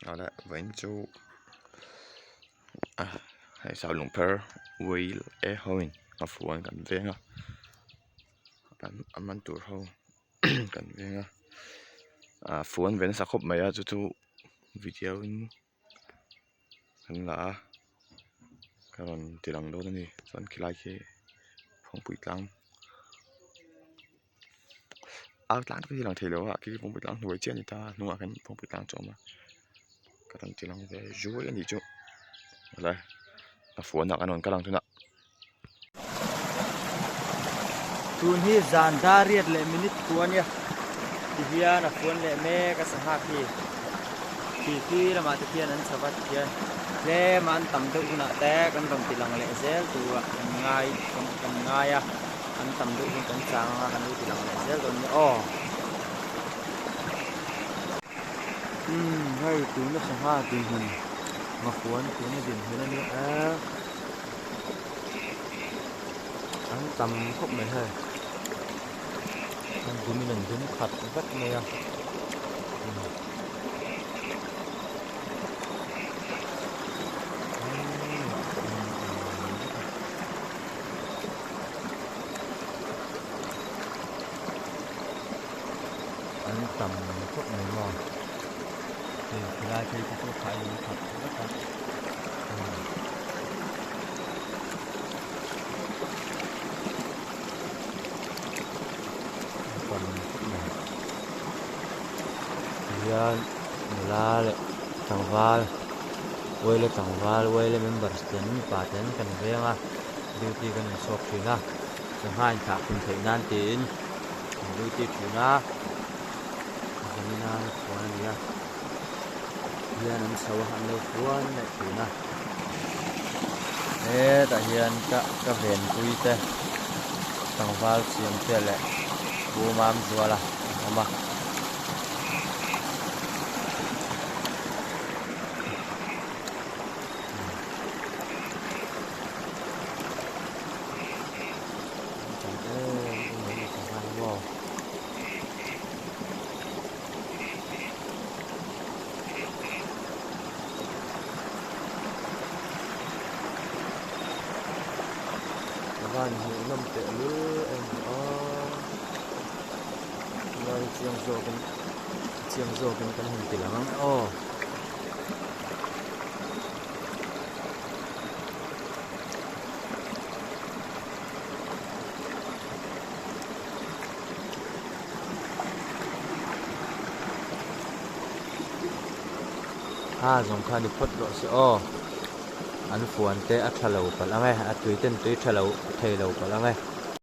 เอาละวันจูให้สาวหลวงเพอวิลเฮวินมาฝวนกันเวงอันมันตัวเขากันเวงฝวนเว้นสักครบไหมจู่วิดีโอกันละกันตีหลังโดนนี่ส่วนขี้ไล่ขี้พงปุ๋ยตังตังที่หลังเทเลวขี้พงปุ๋ยตังหน่วยเจียนี่ตาหน่วยกันพงปุ๋ยตังจอมากันตีหลังเวจูยันดีจู่อะไรฝวนกันนอนกันหลังทุนทุนที่จานดาเรียดเลยมินิทตัวเนี่ยที่เฮียนะฝวนเลยแม่ก็สหายที่ละมาตะเคียนนั้นสวัสดิ์เคียนเล่มันต่ำดุนะแต่กันต่ำติลังเลยเซลตัวง่ายกันง่ายอันต่ำดุกันจางกันดูติลังเลยเซลตัวนี้ให้ตัวนี้สหายตัวหุ่นมาฝวนตัวนี้ดิ่งเท่านี้อันต่ำครบเลยให้มันดูมีหนึ่งถึงขัดวัดเลยอันต่ำครบเลยมองเวลาที่เขาขายขัดวัดyan mulale tangwal wele tangwal wele members ten paten kan venga duty kan sok thina sangai tha kun theinan tin duty thina kanina phone ya yan an sawa han lo phone le thina ta hian ka ven pui te tangwal siam te le bu mam zuala ama van hiệu năm tệ lứa em rồi chiang zo kan hin ti lang zong khan ni phot lo se an fuan te a thalo pal angai a tui ten tui thalo thei lo pal angai